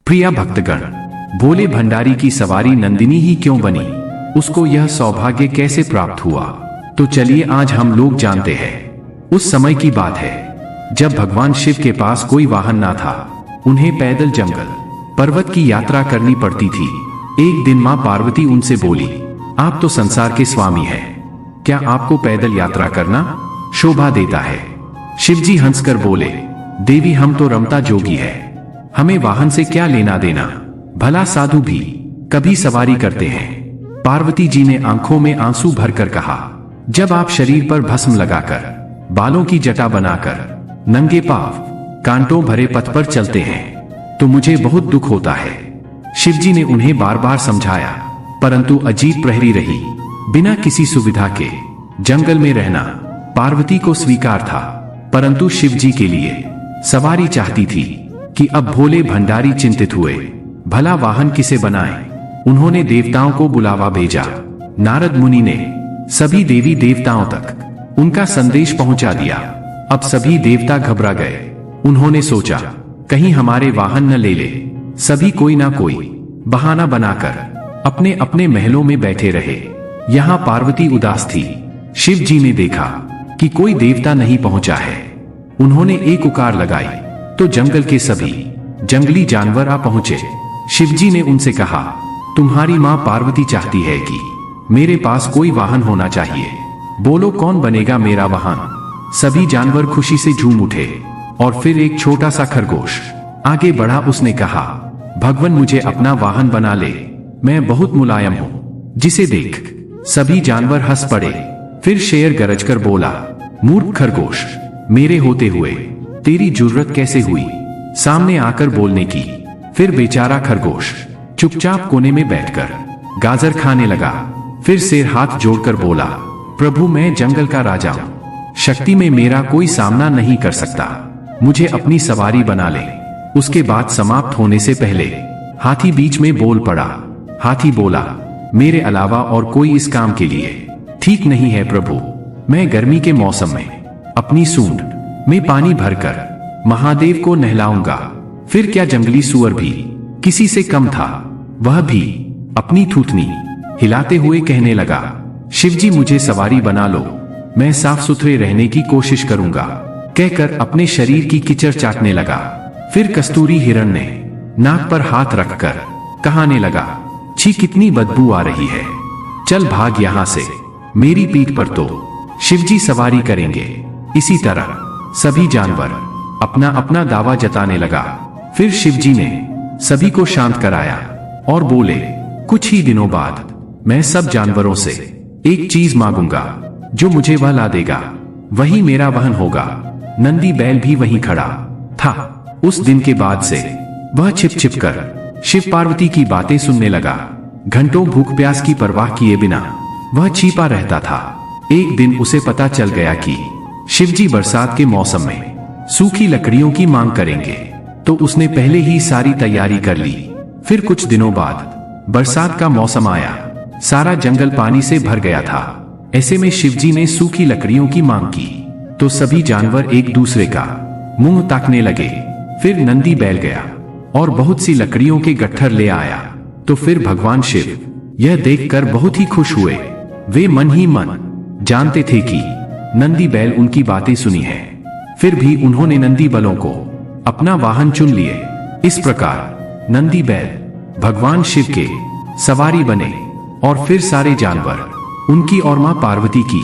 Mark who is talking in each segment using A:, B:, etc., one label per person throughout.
A: प्रिया भक्तगण, भोले भंडारी की सवारी नंदिनी ही क्यों बनी, उसको यह सौभाग्य कैसे प्राप्त हुआ? तो चलिए आज हम लोग जानते हैं। उस समय की बात है जब भगवान शिव के पास कोई वाहन ना था। उन्हें पैदल जंगल पर्वत की यात्रा करनी पड़ती थी। एक दिन मां पार्वती उनसे बोली, आप तो संसार के स्वामी हैं, क्या आपको पैदल यात्रा करना शोभा देता है? शिवजी हंसकर बोले, देवी हम तो रमता जोगी है, हमें वाहन से क्या लेना देना, भला साधु भी कभी सवारी करते हैं। पार्वती जी ने आंखों में आंसू भरकर कहा, जब आप शरीर पर भस्म लगाकर, बालों की जटा बनाकर, नंगे पांव कांटों भरे पथ पर चलते हैं तो मुझे बहुत दुख होता है। शिवजी ने उन्हें बार बार समझाया, परंतु अजीत प्रहरी रही। बिना किसी सुविधा के जंगल में रहना पार्वती को स्वीकार था, परंतु शिवजी के लिए सवारी चाहती थी कि अब भोले भंडारी चिंतित हुए, भला वाहन किसे बनाएं? उन्होंने देवताओं को बुलावा भेजा। नारद मुनि ने सभी देवी देवताओं तक उनका संदेश पहुंचा दिया। अब सभी देवता घबरा गए। उन्होंने सोचा, कहीं हमारे वाहन न ले ले। सभी कोई ना कोई बहाना बनाकर अपने अपने महलों में बैठे रहे। यहाँ पार्वती उदास थी। शिव जी ने देखा कि कोई देवता नहीं पहुंचा है। उन्होंने एक उकार लगाई तो जंगल के सभी जंगली जानवर आ पहुंचे। शिवजी ने उनसे कहा, तुम्हारी मां पार्वती चाहती है कि मेरे पास कोई वाहन होना चाहिए, बोलो कौन बनेगा मेरा वाहन? सभी जानवर खुशी से झूम उठे और फिर एक छोटा सा खरगोश आगे बढ़ा। उसने कहा, भगवान मुझे अपना वाहन बना ले, मैं बहुत मुलायम हूं। जिसे देख सभी जानवर हंस पड़े। फिर शेर गरजकर बोला, मूर्ख खरगोश, मेरे होते हुए तेरी जुर्रत कैसे हुई सामने आकर बोलने की? फिर बेचारा खरगोश चुपचाप कोने में बैठकर गाजर खाने लगा। फिर शेर हाथ जोड़कर बोला, प्रभु मैं जंगल का राजा हूं, शक्ति में मेरा कोई सामना नहीं कर सकता, मुझे अपनी सवारी बना ले। उसके बाद समाप्त होने से पहले हाथी बीच में बोल पड़ा। हाथी बोला, मेरे अलावा और कोई इस काम के लिए ठीक नहीं है प्रभु। मैं गर्मी के मौसम में अपनी सूंड में पानी भरकर महादेव को नहलाऊंगा। फिर क्या जंगली सुअर भी किसी से कम था? वह भी अपनी थूथनी हिलाते हुए कहने लगा, शिवजी मुझे सवारी बना लो, मैं साफ सुथरे रहने की कोशिश करूंगा। कहकर अपने शरीर की कीचड़ चाटने लगा। फिर कस्तूरी हिरण ने नाक पर हाथ रखकर कहने लगा, छी कितनी बदबू आ रही है, चल भाग यहां से, मेरी पीठ पर तो शिवजी सवारी करेंगे। इसी तरह सभी जानवर अपना अपना दावा जताने लगा। फिर शिवजी ने सभी को शांत कराया और बोले, कुछ ही दिनों बाद मैं सब जानवरों से एक चीज मांगूंगा, जो मुझे वह ला देगा वही मेरा वाहन होगा। नंदी बैल भी वहीं खड़ा था। उस दिन के बाद से वह छिप छिप कर शिव पार्वती की बातें सुनने लगा। घंटों भूख प्यास की परवाह किए बिना वह छिपा रहता था। एक दिन उसे पता चल गया कि शिवजी बरसात के मौसम में सूखी लकड़ियों की मांग करेंगे, तो उसने पहले ही सारी तैयारी कर ली। फिर कुछ दिनों बाद बरसात का मौसम आया। सारा जंगल पानी से भर गया था। ऐसे में शिवजी ने सूखी लकड़ियों की मांग की तो सभी जानवर एक दूसरे का मुंह ताकने लगे। फिर नंदी बैल गया और बहुत सी लकड़ियों के गट्ठर ले आया। तो फिर भगवान शिव यह देखकर बहुत ही खुश हुए। वे मन ही मन जानते थे कि नंदी बैल उनकी बातें सुनी है। फिर भी उन्होंने नंदी बैलों को अपना वाहन चुन लिए। इस प्रकार नंदी बैल भगवान शिव के सवारी बने और फिर सारे जानवर उनकी और मां पार्वती की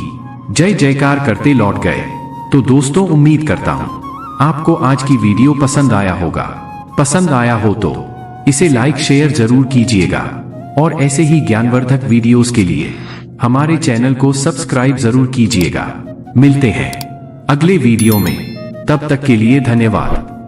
A: जय जयकार करते लौट गए। तो दोस्तों, उम्मीद करता हूं आपको आज की वीडियो पसंद आया होगा। पसंद आया हो तो इसे लाइक शेयर जरूर कीजिएगा और ऐसे ही ज्ञानवर्धक वीडियोस के लिए हमारे चैनल को सब्सक्राइब जरूर कीजिएगा। मिलते हैं अगले वीडियो में, तब तक के लिए धन्यवाद।